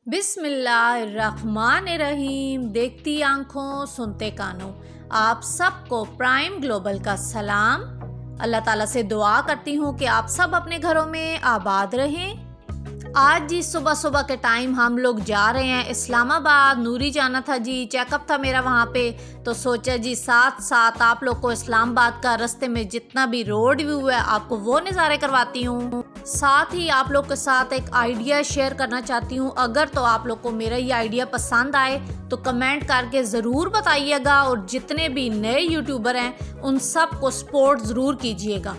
बिस्मिल्लाहिर्रहमानिर्रहीम। देखती आंखों सुनते कानों, आप सबको प्राइम ग्लोबल का सलाम। अल्लाह ताला से दुआ करती हूँ कि आप सब अपने घरों में आबाद रहें। आज जी सुबह सुबह के टाइम हम लोग जा रहे हैं इस्लामाबाद। नूरी जाना था जी, चेकअप था मेरा वहाँ पे, तो सोचा जी साथ साथ आप लोग को इस्लामाबाद का रास्ते में जितना भी रोड व्यू है आपको वो नज़ारे करवाती हूँ। साथ ही आप लोग के साथ एक आइडिया शेयर करना चाहती हूँ। अगर तो आप लोग को मेरा ये आइडिया पसंद आए तो कमेंट करके ज़रूर बताइएगा, और जितने भी नए यूट्यूबर हैं उन सब को सपोर्ट ज़रूर कीजिएगा।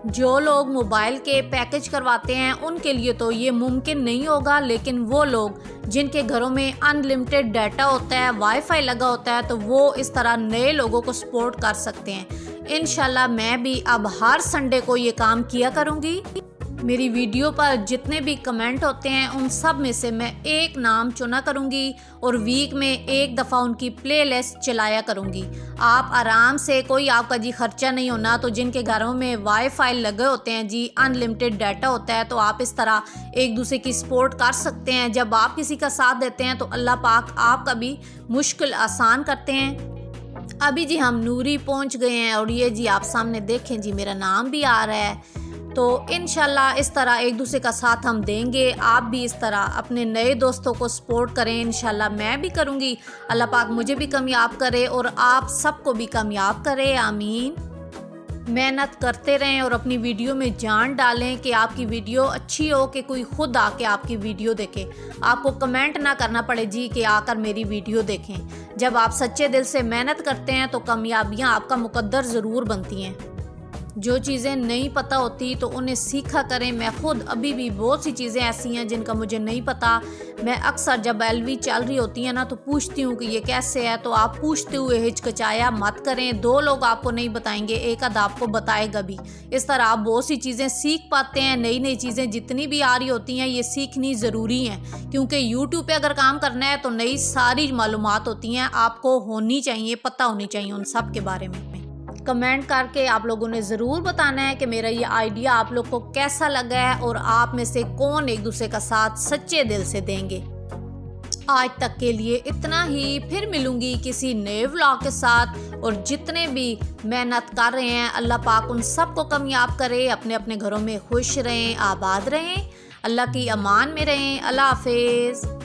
जो लोग मोबाइल के पैकेज करवाते हैं उनके लिए तो ये मुमकिन नहीं होगा, लेकिन वो लोग जिनके घरों में अनलिमिटेड डाटा होता है, वाईफाई लगा होता है, तो वो इस तरह नए लोगों को सपोर्ट कर सकते हैं। इंशाल्लाह मैं भी अब हर संडे को ये काम किया करूँगी। मेरी वीडियो पर जितने भी कमेंट होते हैं उन सब में से मैं एक नाम चुना करूँगी और वीक में एक दफ़ा उनकी प्लेलिस्ट चलाया करूँगी। आप आराम से, कोई आपका जी खर्चा नहीं होना। तो जिनके घरों में वाईफाई लगे होते हैं जी, अनलिमिटेड डाटा होता है, तो आप इस तरह एक दूसरे की सपोर्ट कर सकते हैं। जब आप किसी का साथ देते हैं तो अल्लाह पाक आपका भी मुश्किल आसान करते हैं। अभी जी हम नूरी पहुँच गए हैं और ये जी आप सामने देखें जी मेरा नाम भी आ रहा है। तो इंशाल्लाह इस तरह एक दूसरे का साथ हम देंगे। आप भी इस तरह अपने नए दोस्तों को सपोर्ट करें। इंशाल्लाह मैं भी करूँगी। अल्लाह पाक मुझे भी कामयाब करे और आप सबको भी कामयाब करे, आमीन। मेहनत करते रहें और अपनी वीडियो में जान डालें कि आपकी वीडियो अच्छी हो, कि कोई खुद आके आपकी वीडियो देखे। आपको कमेंट ना करना पड़े जी कि आकर मेरी वीडियो देखें। जब आप सच्चे दिल से मेहनत करते हैं तो कामयाबियाँ आपका मुकद्दर ज़रूर बनती हैं। जो चीज़ें नहीं पता होती तो उन्हें सीखा करें। मैं खुद अभी भी बहुत सी चीज़ें ऐसी हैं जिनका मुझे नहीं पता। मैं अक्सर जब एलवी चल रही होती है ना तो पूछती हूँ कि ये कैसे है, तो आप पूछते हुए हिचकिचाया मत करें। दो लोग आपको नहीं बताएंगे, एक आध आपको बताएगा भी। इस तरह आप बहुत सी चीज़ें सीख पाते हैं। नई नई चीज़ें जितनी भी आ रही होती हैं ये सीखनी ज़रूरी हैं, क्योंकि यूट्यूब पे अगर काम करना है तो नई सारी मालूमात होती हैं, आपको होनी चाहिए, पता होनी चाहिए उन सब के बारे में। कमेंट करके आप लोगों ने ज़रूर बताना है कि मेरा ये आइडिया आप लोग को कैसा लगा है और आप में से कौन एक दूसरे का साथ सच्चे दिल से देंगे। आज तक के लिए इतना ही, फिर मिलूंगी किसी नए व्लॉग के साथ। और जितने भी मेहनत कर रहे हैं अल्लाह पाक उन सबको कामयाब करे। अपने अपने घरों में खुश रहें, आबाद रहें, अल्लाह की अमान में रहें। अल्लाह हाफिज़।